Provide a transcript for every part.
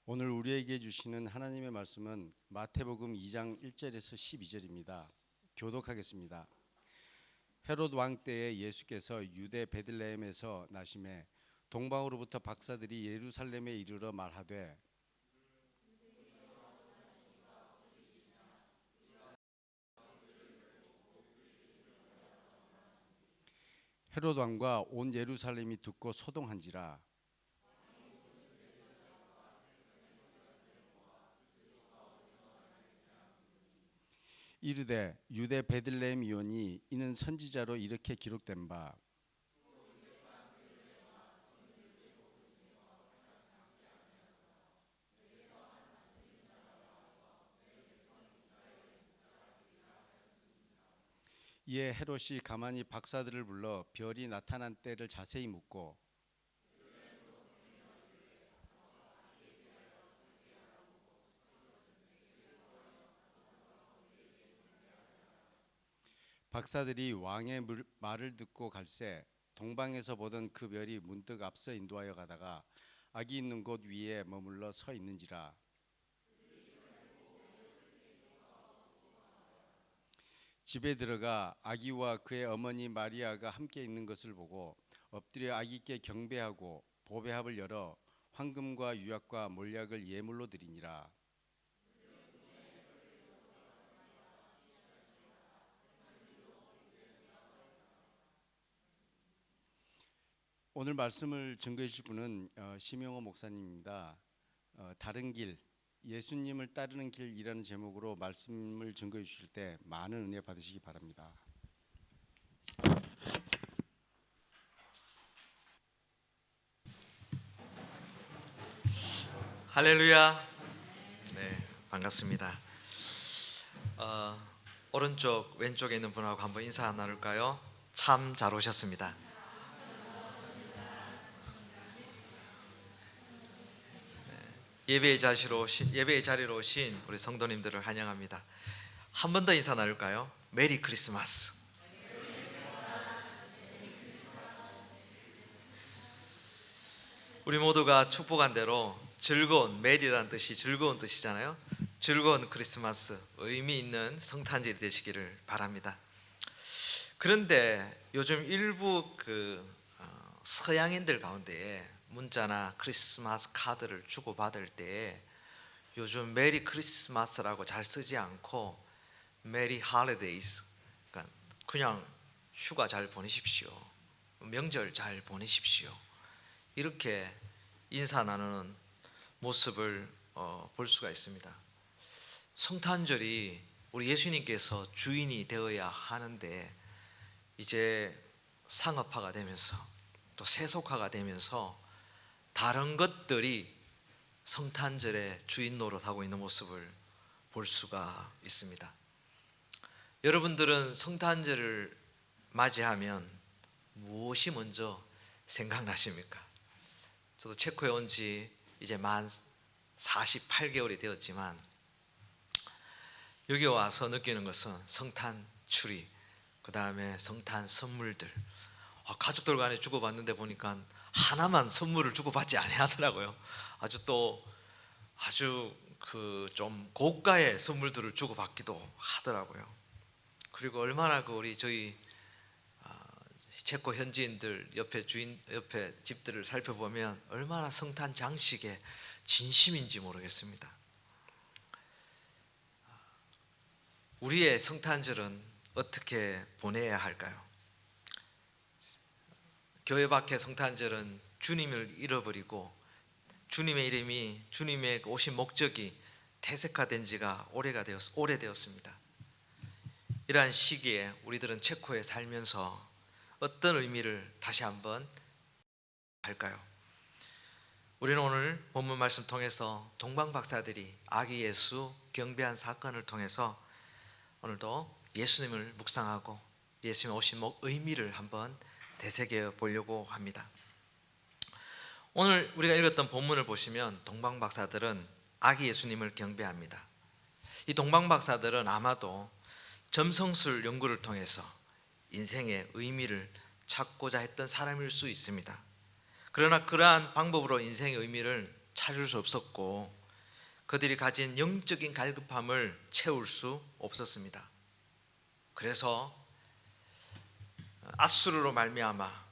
오늘 우리에게 주시는 하나님의 말씀은 마태복음 2장 1절에서 12절입니다. 교독하겠습니다. 헤롯 왕 때에 예수께서 유대 베들레헴에서 나심에 동방으로부터 박사들이 예루살렘에 이르러 말하되 헤롯 왕과 온 예루살렘이 듣고 소동한지라. 이르되 유대 베들레헴이오니 이는 선지자로 이렇게 기록된 바 이에 헤롯이 가만히 박사들을 불러 별이 나타난 때를 자세히 묻고 박사들이 왕의 말을 듣고 갈새 동방에서 보던 그 별이 문득 앞서 인도하여 가다가 아기 있는 곳 위에 머물러 서 있는지라. 집에 들어가 아기와 그의 어머니 마리아가 함께 있는 것을 보고 엎드려 아기께 경배하고 보배합을 열어 황금과 유약과 몰약을 예물로 드리니라. 오늘 말씀을 증거해 주실 분은 심영호 목사님입니다. 다른 길, 예수님을 따르는 길이라는 제목으로 말씀을 증거해 주실 때 많은 은혜 받으시기 바랍니다. 할렐루야. 네, 반갑습니다. 오른쪽 왼쪽에 있는 분하고 한번 인사 나눌까요? 참 잘 오셨습니다. 예배의 자리로 오신 우리 성도님들을 환영합니다. 한 번 더 인사 나눌까요? 메리 크리스마스. 우리 모두가 축복한 대로 즐거운, 메리라는 뜻이 즐거운 뜻이잖아요. 즐거운 크리스마스, 의미 있는 성탄절이 되시기를 바랍니다. 그런데 요즘 일부 서양인들 가운데 문자나 크리스마스 카드를 주고받을 때 요즘 메리 크리스마스라고 잘 쓰지 않고 메리 할리데이즈, 그러니까 그냥 휴가 잘 보내십시오, 명절 잘 보내십시오, 이렇게 인사 나누는 모습을 볼 수가 있습니다. 성탄절이 우리 예수님께서 주인이 되어야 하는데 이제 상업화가 되면서 또 세속화가 되면서 다른 것들이 성탄절의 주인 노릇하고 있는 모습을 볼 수가 있습니다. 여러분들은 성탄절을 맞이하면 무엇이 먼저 생각나십니까? 저도 체코에 온 지 이제 만 48개월이 되었지만 여기 와서 느끼는 것은 성탄 추리, 그 다음에 성탄 선물들, 가족들 간에 주고받는데 보니까 하나만 선물을 주고받지 아니하더라고요. 아주 좀 고가의 선물들을 주고받기도 하더라고요. 그리고 얼마나 저희 체코 현지인들 옆에 집들을 살펴보면 얼마나 성탄 장식에 진심인지 모르겠습니다. 우리의 성탄절은 어떻게 보내야 할까요? 교회 밖의 성탄절은 주님을 잃어버리고 주님의 이름이, 주님의 오신 목적이 퇴색화된 지가 오래되었습니다. 이러한 시기에 우리들은 체코에 살면서 어떤 의미를 다시 한번 할까요? 우리는 오늘 본문 말씀 통해서 동방 박사들이 아기 예수 경배한 사건을 통해서 오늘도 예수님을 묵상하고 예수님 오신 의미를 한번 되새겨 보려고 합니다. 오늘 우리가 읽었던 본문을 보시면 동방 박사들은 아기 예수님을 경배합니다. 이 동방 박사들은 아마도 점성술 연구를 통해서 인생의 의미를 찾고자 했던 사람일 수 있습니다. 그러나 그러한 방법으로 인생의 의미를 찾을 수 없었고 그들이 가진 영적인 갈급함을 채울 수 없었습니다. 그래서 아수르로 말미암아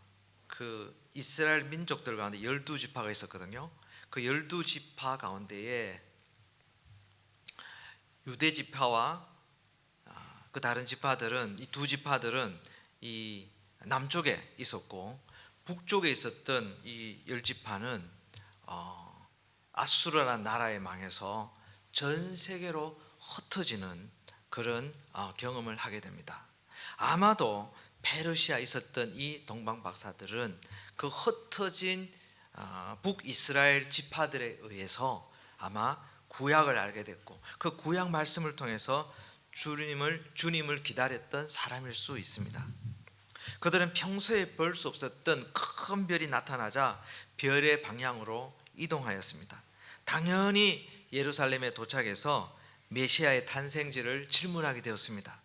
그 이스라엘 민족들 가운데 12지파가 있었거든요. 그 12지파 가운데에 유대 지파와 그 다른 지파들은, 이 두 지파들은 이 남쪽에 있었고 북쪽에 있었던 이 10지파는 아수르라는 나라에 망해서 전 세계로 흩어지는 그런 경험을 하게 됩니다. 아마도 페르시아에 있었던 이 동방 박사들은 그 흩어진 북이스라엘 지파들에 의해서 아마 구약을 알게 됐고 그 구약 말씀을 통해서 주님을 기다렸던 사람일 수 있습니다. 그들은 평소에 볼 수 없었던 큰 별이 나타나자 별의 방향으로 이동하였습니다. 당연히 예루살렘에 도착해서 메시아의 탄생지를 질문하게 되었습니다.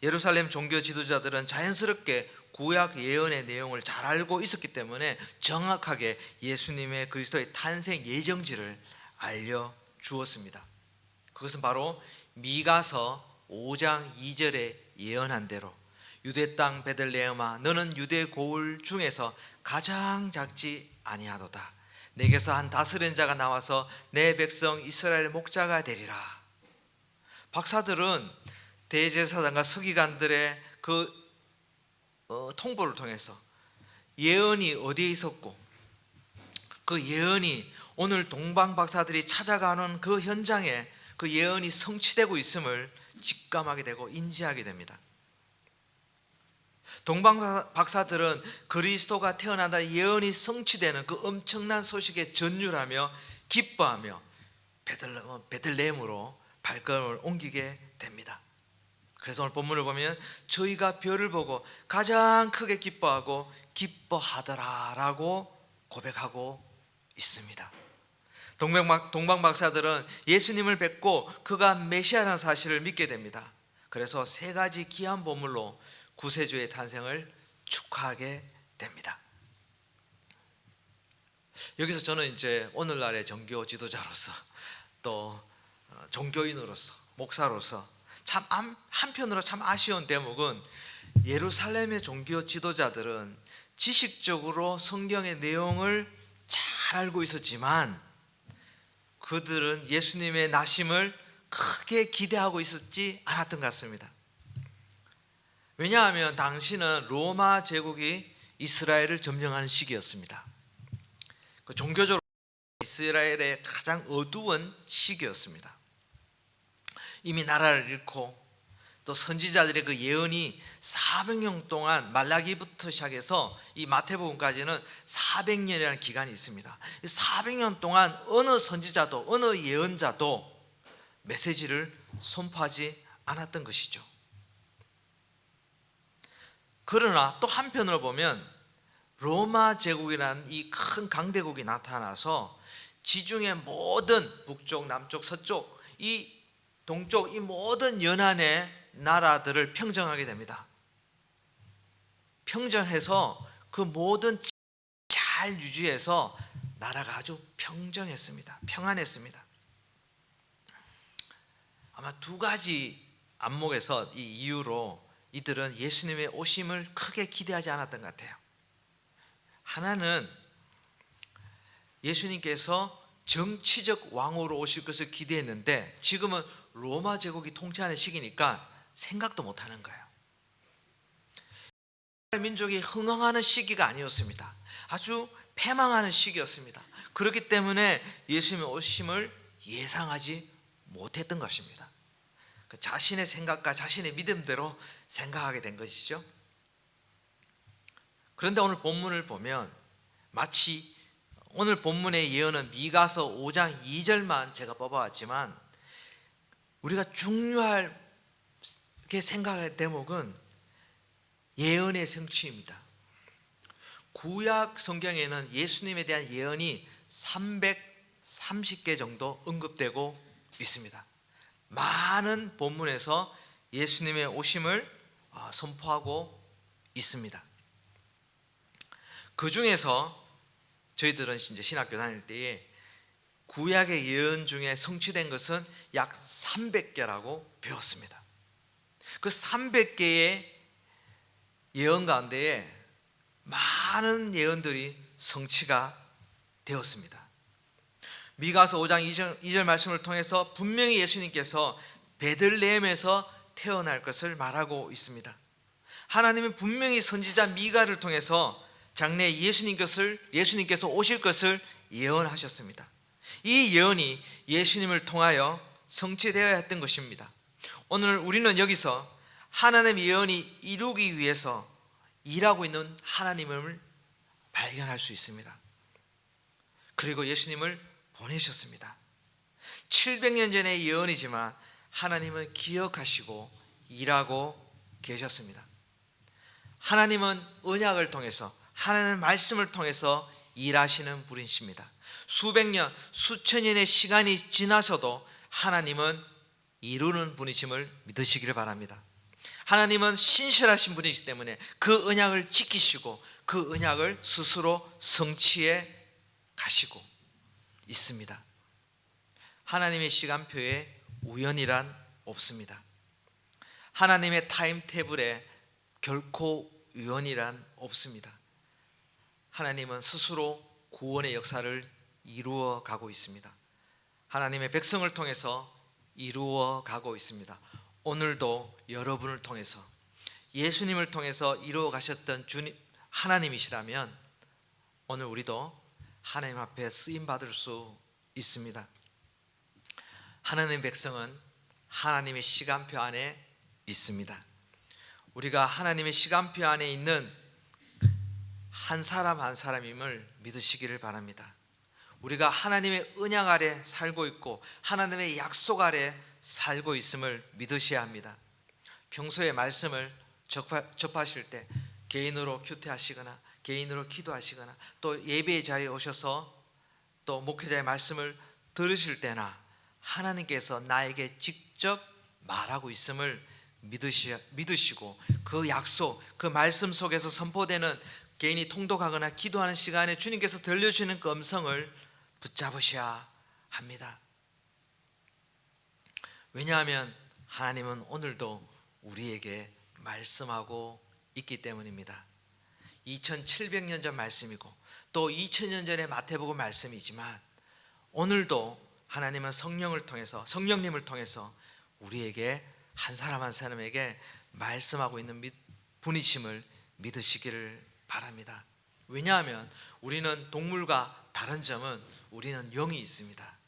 예루살렘 종교 지도자들은 자연스럽게 구약 예언의 내용을 잘 알고 있었기 때문에 정확하게 예수님의 그리스도의 탄생 예정지를 알려주었습니다. 그것은 바로 미가서 5장 2절에 예언한 대로 유대 땅 베들레헴아 너는 유대 고을 중에서 가장 작지 아니하도다. 내게서 한 다스린 자가 나와서 내 백성 이스라엘의 목자가 되리라. 박사들은 대제사장과 서기관들의 그 통보를 통해서 예언이 어디에 있었고 그 예언이 오늘 동방 박사들이 찾아가는 그 현장에 그 예언이 성취되고 있음을 직감하게 되고 인지하게 됩니다. 동방 박사들은 그리스도가 태어난다 예언이 성취되는 그 엄청난 소식에 전율하며 기뻐하며 베들레헴으로 발걸음을 옮기게 됩니다. 그래서 오늘 본문을 보면 저희가 별을 보고 가장 크게 기뻐하고 기뻐하더라라고 고백하고 있습니다. 동방 박사들은 예수님을 뵙고 그가 메시아라는 사실을 믿게 됩니다. 그래서 세 가지 귀한 보물로 구세주의 탄생을 축하하게 됩니다. 여기서 저는 이제 오늘날의 종교 지도자로서 또 종교인으로서 목사로서 참 한편으로 참 아쉬운 대목은 예루살렘의 종교 지도자들은 지식적으로 성경의 내용을 잘 알고 있었지만 그들은 예수님의 나심을 크게 기대하고 있었지 않았던 것 같습니다. 왜냐하면 당시는 로마 제국이 이스라엘을 점령하는 시기였습니다. 그 종교적으로 이스라엘의 가장 어두운 시기였습니다. 이미 나라를 잃고 또 선지자들의 그 예언이 400년 동안 말라기부터 시작해서 이 마태복음까지는 400년이라는 기간이 있습니다. 400년 동안 어느 선지자도 어느 예언자도 메시지를 선포하지 않았던 것이죠. 그러나 또 한편으로 보면 로마 제국이라는 이 큰 강대국이 나타나서 지중해 모든 북쪽, 남쪽, 서쪽, 이 동쪽 이 모든 연안의 나라들을 평정하게 됩니다. 평정해서 그 모든 잘 유지해서 나라가 아주 평정했습니다. 평안했습니다. 아마 두 가지 안목에서 이 이유로 이들은 예수님의 오심을 크게 기대하지 않았던 것 같아요. 하나는 예수님께서 정치적 왕으로 오실 것을 기대했는데 지금은 로마 제국이 통치하는 시기니까 생각도 못하는 거예요. 민족이 흥황하는 시기가 아니었습니다. 아주 패망하는 시기였습니다. 그렇기 때문에 예수님의 오심을 예상하지 못했던 것입니다. 자신의 생각과 자신의 믿음대로 생각하게 된 것이죠. 그런데 오늘 본문을 보면 마치 오늘 본문의 예언은 미가서 5장 2절만 제가 뽑아왔지만 우리가 중요하게 생각할 대목은 예언의 성취입니다. 구약 성경에는 예수님에 대한 예언이 330개 정도 언급되고 있습니다. 많은 본문에서 예수님의 오심을 선포하고 있습니다. 그 중에서 저희들은 이제 신학교 다닐 때에 구약의 예언 중에 성취된 것은 약 300개라고 배웠습니다. 그 300개의 예언 가운데에 많은 예언들이 성취가 되었습니다. 미가서 5장 2절 말씀을 통해서 분명히 예수님께서 베들레헴에서 태어날 것을 말하고 있습니다. 하나님은 분명히 선지자 미가를 통해서 장래 예수님께서 오실 것을 예언하셨습니다. 이 예언이 예수님을 통하여 성취되어야 했던 것입니다. 오늘 우리는 여기서 하나님의 예언이 이루기 위해서 일하고 있는 하나님을 발견할 수 있습니다. 그리고 예수님을 보내셨습니다. 700년 전의 예언이지만 하나님은 기억하시고 일하고 계셨습니다. 하나님은 언약을 통해서, 하나님의 말씀을 통해서 일하시는 분이십니다. 수백 년, 수천 년의 시간이 지나서도 하나님은 이루는 분이심을 믿으시기를 바랍니다. 하나님은 신실하신 분이기 때문에 그 언약을 지키시고 그 언약을 스스로 성취해 가시고 있습니다. 하나님의 시간표에 우연이란 없습니다. 하나님의 타임테이블에 결코 우연이란 없습니다. 하나님은 스스로 구원의 역사를 이루어 가고 있습니다. 하나님의 백성을 통해서 이루어 가고 있습니다. 오늘도 여러분을 통해서, 예수님을 통해서 이루어 가셨던 주님 하나님이시라면 오늘 우리도 하나님 앞에 쓰임 받을 수 있습니다. 하나님의 백성은 하나님의 시간표 안에 있습니다. 우리가 하나님의 시간표 안에 있는 한 사람 한 사람임을 믿으시기를 바랍니다. 우리가 하나님의 언약 아래 살고 있고 하나님의 약속 아래 살고 있음을 믿으셔야 합니다. 평소에 말씀을 접하실 때 개인으로 큐티하시거나 개인으로 기도하시거나 또 예배의 자리에 오셔서 또 목회자의 말씀을 들으실 때나 하나님께서 나에게 직접 말하고 있음을 믿으시고 그 약속, 그 말씀 속에서 선포되는 개인이 통독하거나 기도하는 시간에 주님께서 들려주시는 그 음성을 붙잡으셔야 합니다. 왜냐하면 하나님은 오늘도 우리에게 말씀하고 있기 때문입니다. 2700년 전 말씀이고 또 2000년 전의 마태복음 말씀이지만 오늘도 하나님은 성령님을 통해서 우리에게 한 사람 한 사람에게 말씀하고 있는 분이심을 믿으시기를 바랍니다. 왜냐하면 우리는 동물과 다른 점은 우리는 영이 있습니다.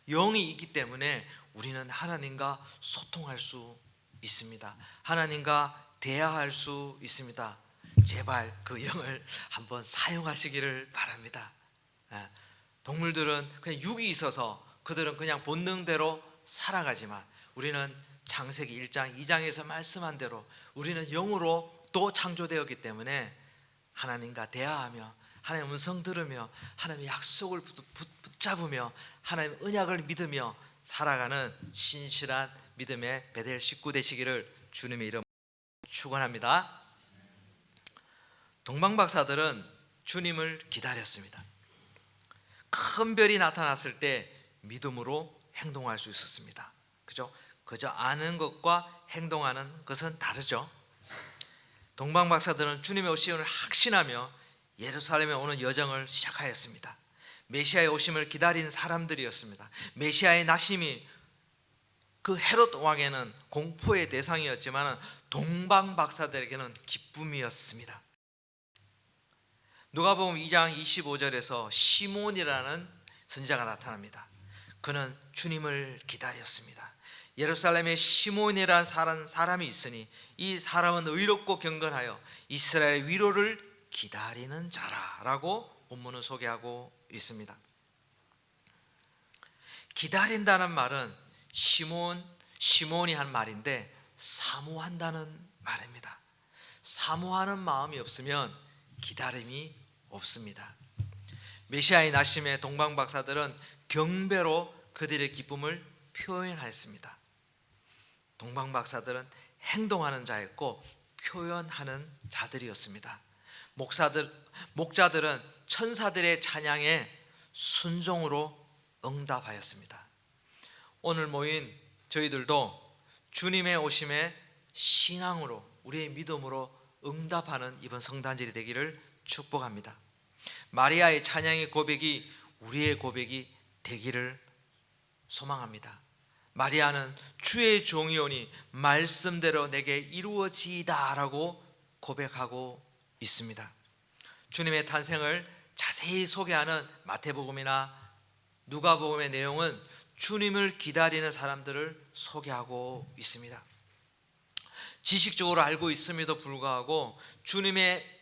영이 있기 때문에 우리는 하나님과 소통할 수 있습니다. 하나님과 대화할 수 있습니다. 제발 그 영을 한번 사용하시기를 바랍니다. 동물들은 그냥 육이 있어서 그들은 그냥 본능대로 살아가지만 우리는 창세기 1장 2장에서 말씀한 대로 우리는 영으로 또 창조되었기 때문에 하나님과 대화하며 하나님의 음성 들으며 하나님의 약속을 붙잡으며 하나님의 언약을 믿으며 살아가는 신실한 믿음의 베델 식구 되시기를 주님의 이름으로 축원합니다. 동방박사들은 주님을 기다렸습니다. 큰 별이 나타났을 때 믿음으로 행동할 수 있었습니다. 그죠? 그저 아는 것과 행동하는 것은 다르죠. 동방박사들은 주님의 오심을 확신하며 예루살렘에 오는 여정을 시작하였습니다. 메시아의 오심을 기다린 사람들이었습니다. 메시아의 나심이 그 헤롯 왕에는 공포의 대상이었지만 동방박사들에게는 기쁨이었습니다. 누가복음 2장 25절에서 시몬이라는 선지자가 나타납니다. 그는 주님을 기다렸습니다. 예루살렘에 시몬이라는 사람이 있으니 이 사람은 의롭고 경건하여 이스라엘의 위로를 기다리는 자라라고 본문은 소개하고 있습니다. 기다린다는 말은 시몬이 한 말인데 사모한다는 말입니다. 사모하는 마음이 없으면 기다림이 없습니다. 메시아의 나심에 동방박사들은 경배로 그들의 기쁨을 표현하였습니다. 동방박사들은 행동하는 자였고 표현하는 자들이었습니다. 목자들은 천사들의 찬양에 순종으로 응답하였습니다. 오늘 모인 저희들도 주님의 오심에 신앙으로, 우리의 믿음으로 응답하는 이번 성탄절이 되기를 축복합니다. 마리아의 찬양의 고백이 우리의 고백이 되기를 소망합니다. 마리아는 주의 종이오니 말씀대로 내게 이루어지이다라고 고백하고 있습니다. 주님의 탄생을 자세히 소개하는 마태복음이나 누가복음의 내용은 주님을 기다리는 사람들을 소개하고 있습니다. 지식적으로 알고 있음에도 불구하고 주님의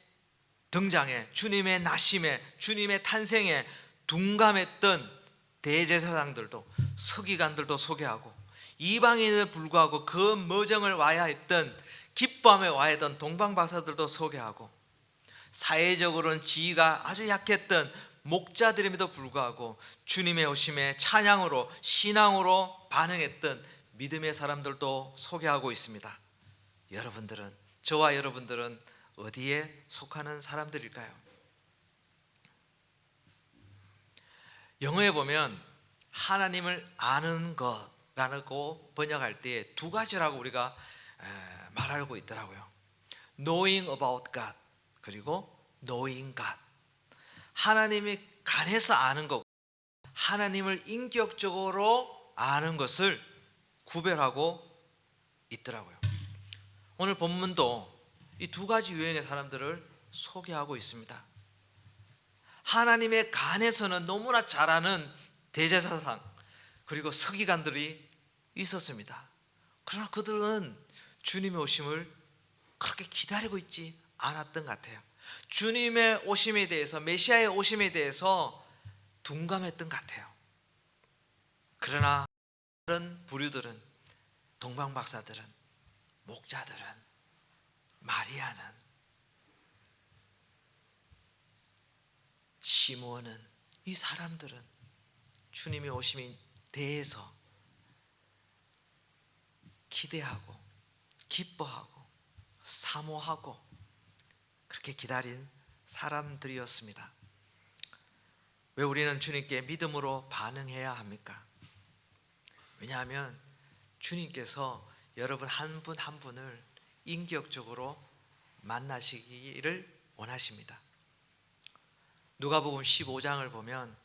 등장에, 주님의 나심에, 주님의 탄생에 둔감했던 대제사장들도, 서기관들도 소개하고, 이방인에 불구하고 그 머정을 와야 했던, 기뻐함에 와야 했던 동방박사들도 소개하고, 사회적으로는 지위가 아주 약했던 목자들임에도 불구하고 주님의 오심에 찬양으로, 신앙으로 반응했던 믿음의 사람들도 소개하고 있습니다. 여러분들은, 저와 여러분들은 어디에 속하는 사람들일까요? 영어에 보면 하나님을 아는 것라고 번역할 때 두 가지라고 우리가 말하고 있더라고요. Knowing about God, 그리고 knowing God. 하나님이 간해서 아는 것, 하나님을 인격적으로 아는 것을 구별하고 있더라고요. 오늘 본문도 이 두 가지 유형의 사람들을 소개하고 있습니다. 하나님의 간에서는 너무나 잘 아는 대제사장 그리고 서기관들이 있었습니다. 그러나 그들은 주님의 오심을 그렇게 기다리고 있지 않았던 것 같아요. 주님의 오심에 대해서, 메시아의 오심에 대해서 둔감했던 것 같아요. 그러나 다른 부류들은, 동방박사들은, 목자들은, 마리아는, 시므온은, 이 사람들은 주님의 오심에 대해서 기대하고 기뻐하고 사모하고 그렇게 기다린 사람들이었습니다. 왜 우리는 주님께 믿음으로 반응해야 합니까? 왜냐하면 주님께서 여러분 한 분 한 분을 인격적으로 만나시기를 원하십니다. 누가복음 15장을 보면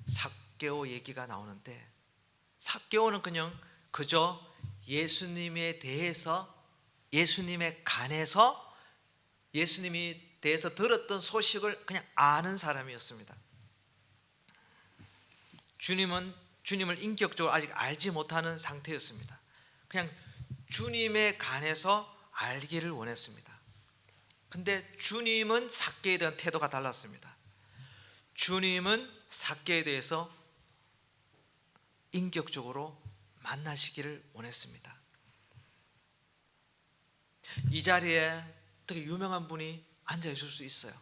삭개오 얘기가 나오는데, 삭개오는 그저 예수님에 대해서, 예수님의 간에서 예수님이 대해서 들었던 소식을 그냥 아는 사람이었습니다. 주님을 인격적으로 아직 알지 못하는 상태였습니다. 그냥 주님의 간에서 알기를 원했습니다. 근데 주님은 삭개에 대한 태도가 달랐습니다. 주님은 삭개에 대해서 인격적으로 만나시기를 원했습니다. 이 자리에 되게 유명한 분이 앉아 있을 수 있어요.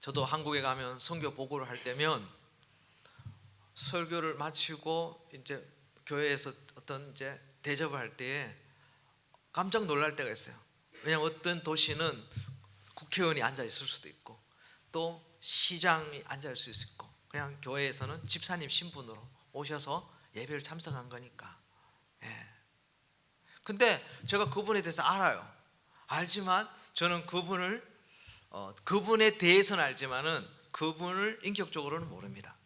저도 한국에 가면 선교 보고를 할 때면 설교를 마치고 이제 교회에서 어떤 이제 대접을 할 때에 깜짝 놀랄 때가 있어요. 왜냐하면 어떤 도시는 국회의원이 앉아 있을 수도 있고 또 시장이 앉아 있을 수 있고, 그냥 교회에서는 집사님 신분으로 오셔서 예배를 참석한 거니까. 근데 제가 그분에 대해서 알아요. 알지만 저는 그분에 대해서는 알지만은 그분을 인격적으로는 모릅니다.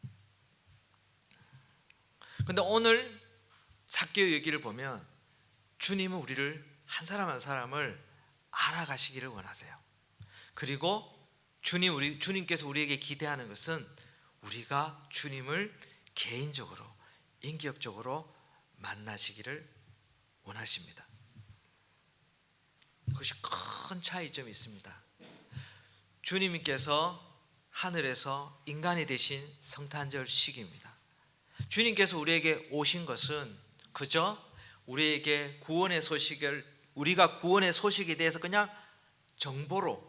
근데 오늘 삭개오 얘기를 보면 주님은 우리를 한 사람 한 사람을 알아가시기를 원하세요. 그리고 주님께서 우리에게 기대하는 것은 우리가 주님을 개인적으로, 인격적으로 만나시기를 원하십니다. 그것이 큰 차이점이 있습니다. 주님께서 하늘에서 인간이 되신 성탄절 시기입니다. 주님께서 우리에게 오신 것은 그저 우리에게 구원의 소식을, 우리가 구원의 소식에 대해서 그냥 정보로,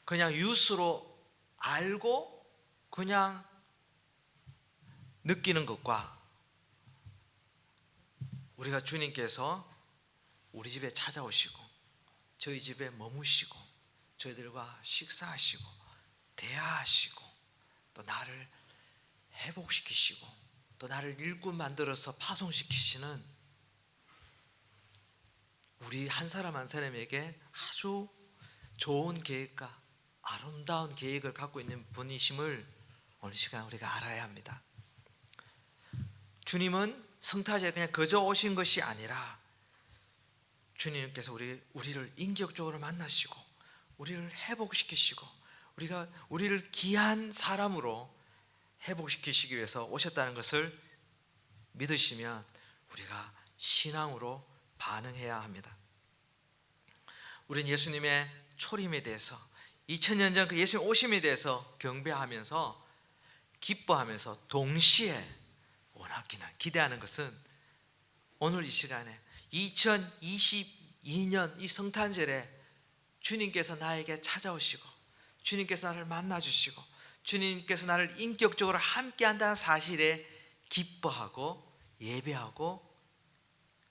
그냥 뉴스로 알고 그냥 느끼는 것과, 우리가 주님께서 우리 집에 찾아오시고 저희 집에 머무시고 저희들과 식사하시고 대화하시고 또 나를 회복시키시고 또 나를 일꾼 만들어서 파송시키시는 우리 한 사람 한 사람에게 아주 좋은 계획과 아름다운 계획을 갖고 있는 분이심을 오늘 시간 우리가 알아야 합니다. 주님은 성탄절에 그냥 그저 오신 것이 아니라 주님께서 우리를 인격적으로 만나시고 우리를 회복시키시고 우리를 귀한 사람으로 회복시키시기 위해서 오셨다는 것을 믿으시면 우리가 신앙으로 반응해야 합니다. 우리는 예수님의 초림에 대해서 2000년 전 그 예수님 오심에 대해서 경배하면서 기뻐하면서 동시에 원하기는 기대하는 것은 오늘 이 시간에 2022년 이 성탄절에 주님께서 나에게 찾아오시고 주님께서 나를 만나주시고 주님께서 나를 인격적으로 함께한다는 사실에 기뻐하고 예배하고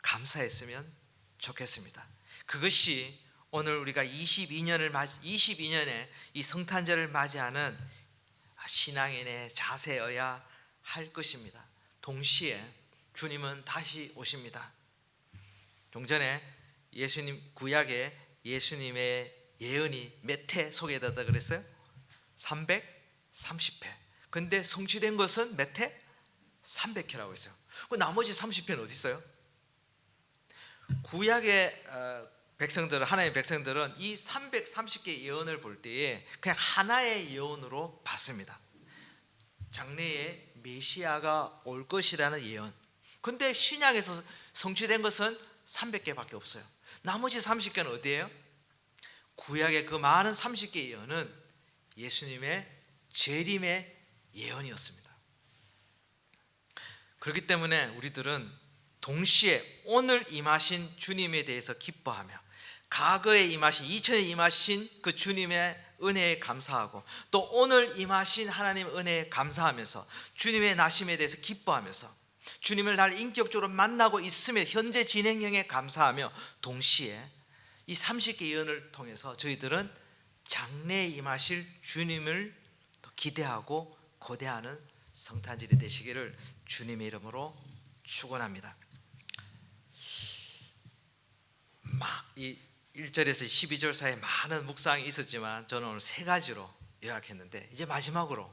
감사했으면 좋겠습니다. 그것이 오늘 우리가 22년에 이 성탄절을 맞이하는 신앙인의 자세여야 할 것입니다. 동시에 주님은 다시 오십니다. 종전에 예수님 구약에 예수님의 예언이 몇 회 소개되었다 그랬어요? 330회. 근데 성취된 것은 몇 회? 300회라고 했어요. 그 나머지 30회는 어디 있어요? 구약의 백성들은 하나님의 백성들은 이 330개의 예언을 볼 때에 그냥 하나의 예언으로 봤습니다. 장래에 메시아가 올 것이라는 예언. 근데 신약에서 성취된 것은 300개밖에 없어요. 나머지 30개는 어디예요? 구약의 그 많은 30개 예언은 예수님의 재림의 예언이었습니다. 그렇기 때문에 우리들은 동시에 오늘 임하신 주님에 대해서 기뻐하며 과거에 임하신 2000년에 임하신 그 주님의 은혜에 감사하고 또 오늘 임하신 하나님의 은혜에 감사하면서 주님의 나심에 대해서 기뻐하면서 주님을 날 인격적으로 만나고 있음에 현재 진행형에 감사하며 동시에 이 30개 예언을 통해서 저희들은 장래에 임하실 주님을 기대하고 고대하는 성탄절이 되시기를 주님의 이름으로 축원합니다. 이 1절에서 12절 사이에 많은 묵상이 있었지만 저는 오늘 세 가지로 요약했는데 이제 마지막으로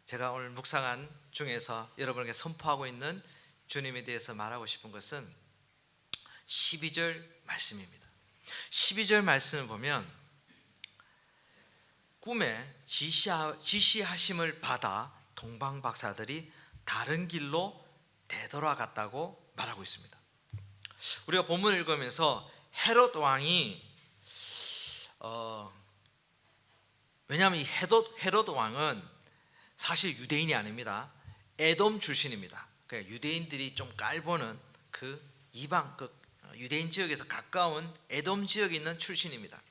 제가 오늘 묵상한 중에서 여러분에게 선포하고 있는 주님에 대해서 말하고 싶은 것은 12절 말씀입니다. 12절 말씀을 보면 꿈에 지시하심을 받아 동방 박사들이 다른 길로 되돌아갔다고 말하고 있습니다. 우리가 본문을 읽으면서 헤롯 왕이 왜냐하면 이 헤롯 왕은 사실 유대인이 아닙니다. 에돔 출신입니다. 그러니까 유대인들이 좀 깔보는 그 이방 유대인 지역에서 가까운 에돔 지역에 있는 출신입니다.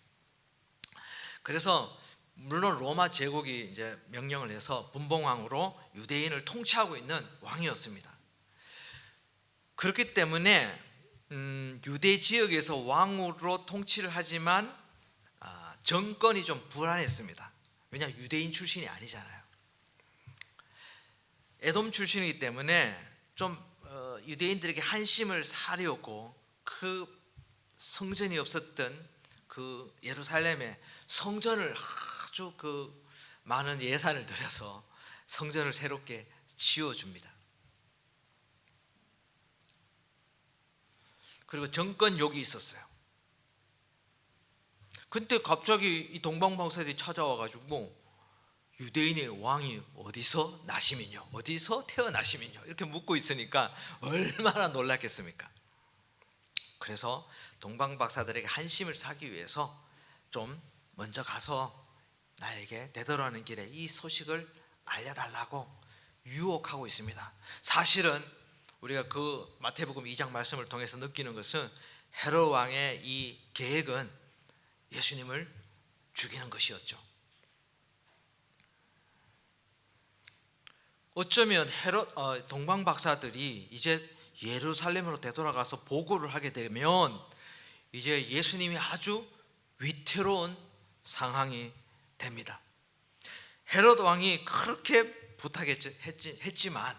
그래서 물론 로마 제국이 이제 명령을 해서 분봉왕으로 유대인을 통치하고 있는 왕이었습니다. 그렇기 때문에 유대 지역에서 왕으로 통치를 하지만 정권이 좀 불안했습니다. 왜냐하면 유대인 출신이 아니잖아요. 에돔 출신이기 때문에 좀 유대인들에게 한심을 사려고 그 성전이 없었던 그 예루살렘에 성전을 아주 그 많은 예산을 들여서 성전을 새롭게 지어줍니다. 그리고 정권욕이 있었어요. 근데 갑자기 이 동방박사들이 찾아와가지고 유대인의 왕이 어디서 나시면요? 어디서 태어나시면요? 이렇게 묻고 있으니까 얼마나 놀랐겠습니까? 그래서 동방박사들에게 한심을 사기 위해서 좀 먼저 가서 나에게 되돌아오는 길에 이 소식을 알려달라고 유혹하고 있습니다. 사실은 우리가 그 마태복음 2장 말씀을 통해서 느끼는 것은 헤롯 왕의 이 계획은 예수님을 죽이는 것이었죠. 어쩌면 동방 박사들이 이제 예루살렘으로 되돌아가서 보고를 하게 되면 이제 예수님이 아주 위태로운 상황이 됩니다. 헤롯 왕이 그렇게 부탁했지만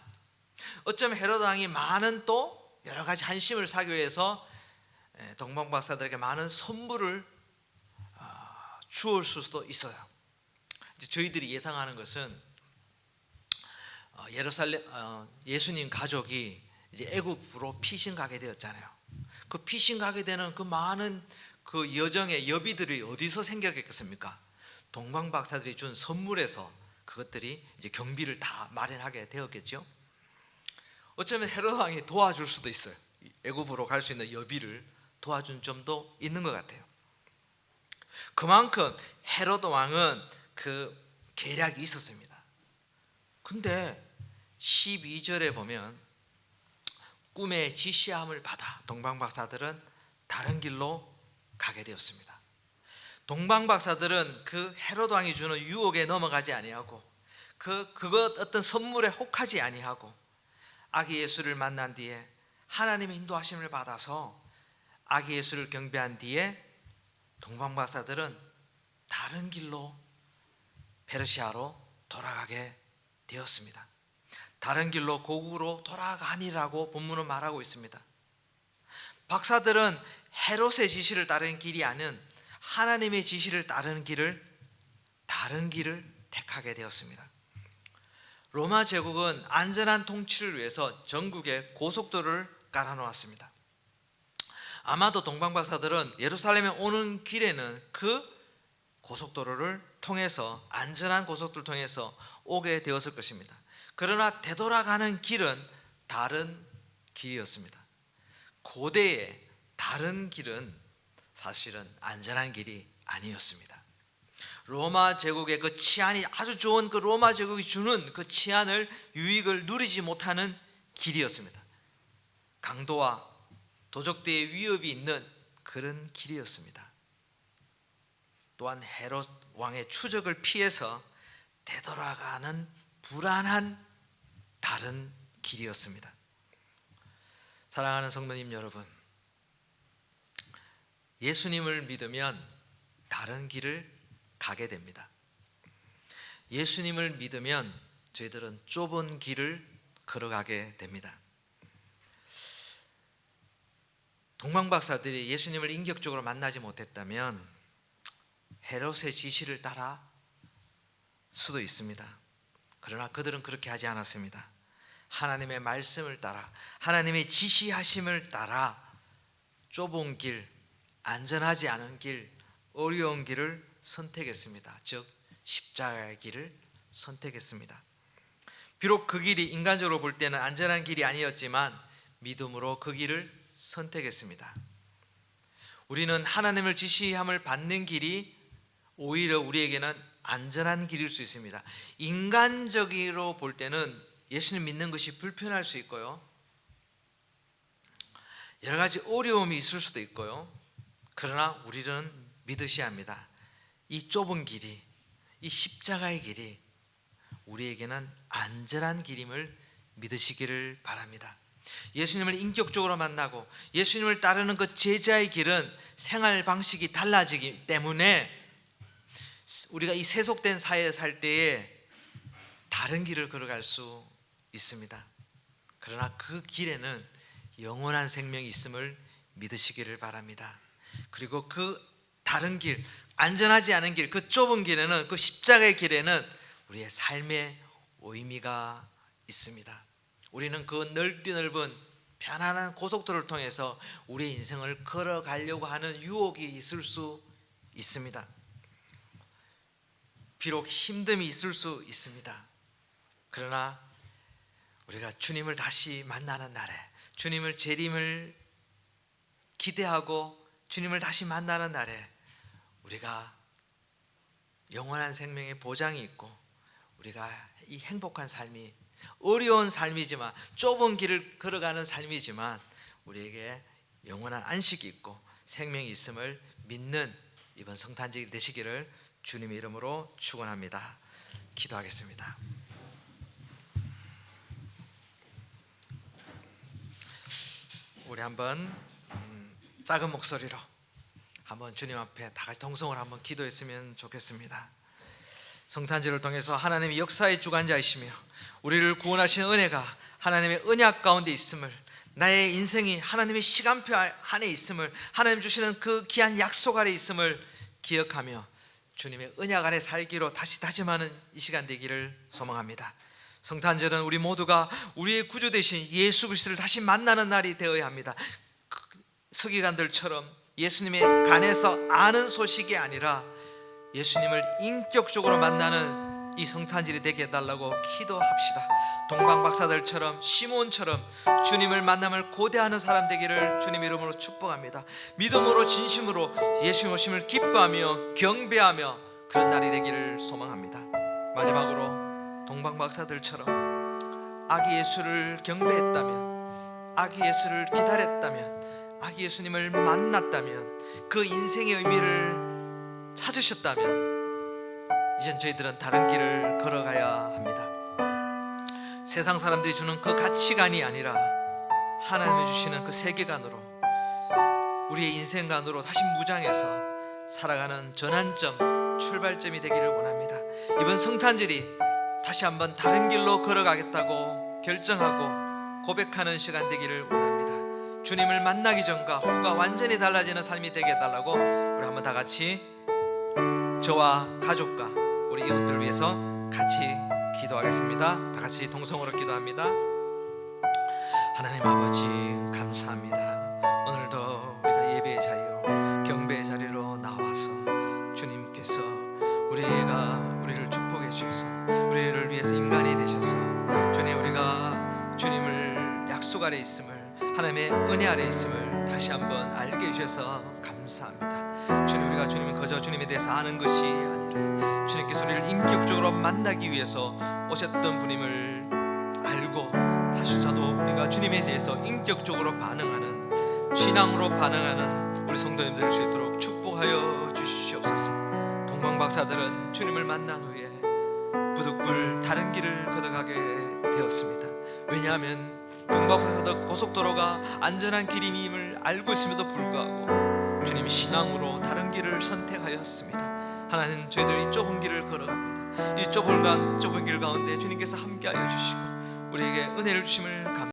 어쩌면 헤로드 왕이 많은 또 여러 가지 한심을 사기 위해서 동방 박사들에게 많은 선물을 주었을 수도 있어요. 이제 저희들이 예상하는 것은 예루살렘 예수님 가족이 이제 애굽으로 피신 가게 되었잖아요. 그 피신 가게 되는 그 많은 그 여정의 여비들이 어디서 생겼겠습니까? 동방 박사들이 준 선물에서 그것들이 이제 경비를 다 마련하게 되었겠죠. 어쩌면 헤로드 왕이 도와줄 수도 있어요. 애굽으로 갈 수 있는 여비를 도와준 점도 있는 것 같아요. 그만큼 헤로드 왕은 그 계략이 있었습니다. 근데 12절에 보면 꿈의 지시함을 받아 동방 박사들은 다른 길로 가게 되었습니다. 동방 박사들은 그 헤로드 왕이 주는 유혹에 넘어가지 아니하고 그것 어떤 선물에 혹하지 아니하고 아기 예수를 만난 뒤에 하나님의 인도하심을 받아서 아기 예수를 경배한 뒤에 동방 박사들은 다른 길로 페르시아로 돌아가게 되었습니다. 다른 길로 고국으로 돌아가니라고 본문은 말하고 있습니다. 박사들은 헤롯의 지시를 따르는 길이 아닌 하나님의 지시를 따르는 다른 길을 택하게 되었습니다. 로마 제국은 안전한 통치를 위해서 전국에 고속도로를 깔아놓았습니다. 아마도 동방 박사들은 예루살렘에 오는 길에는 그 고속도로를 통해서 안전한 고속도로를 통해서 오게 되었을 것입니다. 그러나 되돌아가는 길은 다른 길이었습니다. 고대의 다른 길은 사실은 안전한 길이 아니었습니다. 로마 제국의 그 치안이 아주 좋은 그 로마 제국이 주는 그 치안을 유익을 누리지 못하는 길이었습니다. 강도와 도적대의 위협이 있는 그런 길이었습니다. 또한 헤롯 왕의 추적을 피해서 되돌아가는 불안한 다른 길이었습니다. 사랑하는 성도님 여러분, 예수님을 믿으면 다른 길을 가게 됩니다. 예수님을 믿으면 저희들은 좁은 길을 걸어가게 됩니다. 동방 박사들이 예수님을 인격적으로 만나지 못했다면 헤롯의 지시를 따라 수도 있습니다. 그러나 그들은 그렇게 하지 않았습니다. 하나님의 말씀을 따라 하나님의 지시하심을 따라 좁은 길, 안전하지 않은 길, 어려운 길을 선택했습니다. 즉 십자가의 길을 선택했습니다. 비록 그 길이 인간적으로 볼 때는 안전한 길이 아니었지만 믿음으로 그 길을 선택했습니다. 우리는 하나님을 지시함을 받는 길이 오히려 우리에게는 안전한 길일 수 있습니다. 인간적으로 볼 때는 예수님 믿는 것이 불편할 수 있고요, 여러 가지 어려움이 있을 수도 있고요. 그러나 우리는 믿으셔야 합니다. 이 좁은 길이, 이 십자가의 길이 우리에게는 안전한 길임을 믿으시기를 바랍니다. 예수님을 인격적으로 만나고 예수님을 따르는 그 제자의 길은 생활 방식이 달라지기 때문에 우리가 이 세속된 사회에 살 때에 다른 길을 걸어갈 수 있습니다. 그러나 그 길에는 영원한 생명이 있음을 믿으시기를 바랍니다. 그리고 그 다른 길, 안전하지 않은 길, 그 좁은 길에는, 그 십자가의 길에는 우리의 삶의 의미가 있습니다. 우리는 그 넓은 편안한 고속도로를 통해서 우리의 인생을 걸어가려고 하는 유혹이 있을 수 있습니다. 비록 힘듦이 있을 수 있습니다. 그러나 우리가 주님을 다시 만나는 날에, 주님을 재림을 기대하고 주님을 다시 만나는 날에 우리가 영원한 생명의 보장이 있고, 우리가 이 행복한 삶이, 어려운 삶이지만, 좁은 길을 걸어가는 삶이지만 우리에게 영원한 안식이 있고 생명이 있음을 믿는 이번 성탄절이 되시기를 주님의 이름으로 축원합니다. 기도하겠습니다. 우리 한번 작은 목소리로 한번 주님 앞에 다 같이 동성으로 한번 기도했으면 좋겠습니다. 성탄절을 통해서 하나님이 역사의 주관자이시며 우리를 구원하신 은혜가 하나님의 언약 가운데 있음을, 나의 인생이 하나님의 시간표 안에 있음을, 하나님 주시는 그 귀한 약속 아래 있음을 기억하며 주님의 언약 아래 살기로 다시 다짐하는 이 시간 되기를 소망합니다. 성탄절은 우리 모두가 우리의 구주 되신 예수 그리스도를 다시 만나는 날이 되어야 합니다. 서기관들처럼 예수님의 간에서 아는 소식이 아니라 예수님을 인격적으로 만나는 이 성탄절이 되게 해달라고 기도합시다. 동방박사들처럼 시몬처럼 주님을 만남을 고대하는 사람 되기를 주님 이름으로 축복합니다. 믿음으로 진심으로 예수님 오심을 기뻐하며 경배하며 그런 날이 되기를 소망합니다. 마지막으로 동방박사들처럼 아기 예수를 경배했다면, 아기 예수를 기다렸다면, 아기 예수님을 만났다면, 그 인생의 의미를 찾으셨다면 이젠 저희들은 다른 길을 걸어가야 합니다. 세상 사람들이 주는 그 가치관이 아니라 하나님이 주시는 그 세계관으로, 우리의 인생관으로 다시 무장해서 살아가는 전환점, 출발점이 되기를 원합니다. 이번 성탄절이 다시 한번 다른 길로 걸어가겠다고 결정하고 고백하는 시간 되기를 원합니다. 주님을 만나기 전과 후가 완전히 달라지는 삶이 되게 해달라고 우리 한번 다 같이 저와 가족과 우리 이웃들을 위해서 같이 기도하겠습니다. 다 같이 동성으로 기도합니다. 하나님 아버지 감사합니다. 오늘도 우리가 예배의 자리요 경배의 자리로 나와서 주님께서 우리를 축복해 주셔서 우리를 위해서 인간이 되셔서 주님, 우리가 주님을 약속 아래 있음을, 하나님의 은혜 아래 있음을 다시 한번 알게 해주셔서 감사합니다. 주님, 우리가 주님은 거저 주님에 대해서 아는 것이 아니라 주님께서 우리를 인격적으로 만나기 위해서 오셨던 분임을 알고 다시서도 우리가 주님에 대해서 인격적으로 반응하는, 신앙으로 반응하는 우리 성도님들 될 수 있도록 축복하여 주시옵소서. 동방박사들은 주님을 만난 후에 부득불 다른 길을 걷어가게 되었습니다. 왜냐하면 동방박사들 고속도로가 안전한 길임을 알고 있음에도 불구하고 주님이 신앙으로 다른 길을 선택하였습니다. 하나님, 저희들이 좁은 길을 걸어갑니다. 이 좁은 길 가운데 주님께서 함께하여 주시고 우리에게 은혜를 주심을 감사합니다.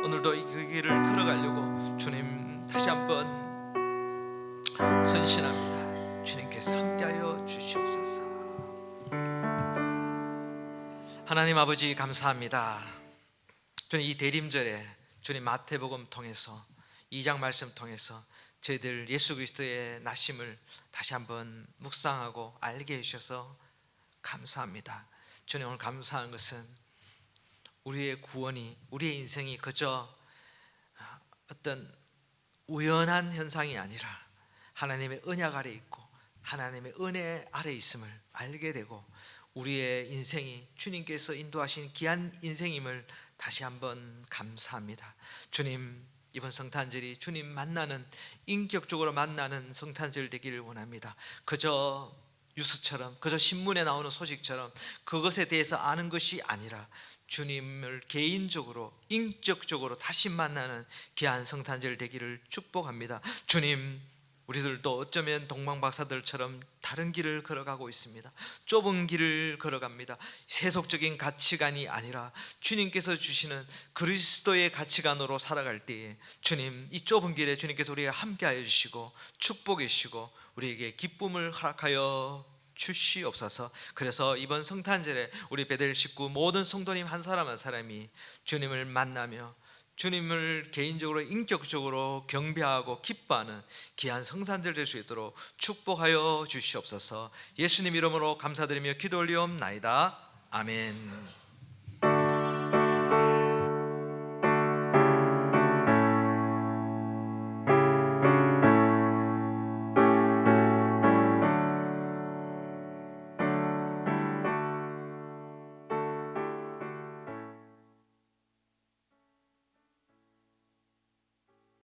오늘도 그 길을 걸어가려고 주님 다시 한번 헌신합니다. 주님께서 함께하여 주시옵소서. 하나님 아버지 감사합니다. 주님, 이 대림절에 주님 마태복음 통해서 2장 말씀 통해서 저희들 예수 그리스도의 나심을 다시 한번 묵상하고 알게 해주셔서 감사합니다. 주님, 오늘 감사한 것은 우리의 구원이, 우리의 인생이 그저 어떤 우연한 현상이 아니라 하나님의 언약 아래 있고 하나님의 은혜 아래 있음을 알게 되고 우리의 인생이 주님께서 인도하신 귀한 인생임을 다시 한번 감사합니다. 주님, 이번 성탄절이 주님 만나는, 인격적으로 만나는 성탄절 되기를 원합니다. 그저 뉴스처럼, 그저 신문에 나오는 소식처럼 그것에 대해서 아는 것이 아니라 주님을 개인적으로, 인격적으로 다시 만나는 귀한 성탄절 되기를 축복합니다. 주님, 우리들도 어쩌면 동방박사들처럼 다른 길을 걸어가고 있습니다. 좁은 길을 걸어갑니다. 세속적인 가치관이 아니라 주님께서 주시는 그리스도의 가치관으로 살아갈 때에 주님, 이 좁은 길에 주님께서 우리가 함께하여 주시고 축복해 주시고 우리에게 기쁨을 허락하여 주시옵소서. 그래서 이번 성탄절에 우리 베델 식구 모든 성도님 한 사람 한 사람이 주님을 만나며 주님을 개인적으로 인격적으로 경배하고 기뻐하는 귀한 성탄절 될 수 있도록 축복하여 주시옵소서. 예수님 이름으로 감사드리며 기도 올리옵나이다. 아멘.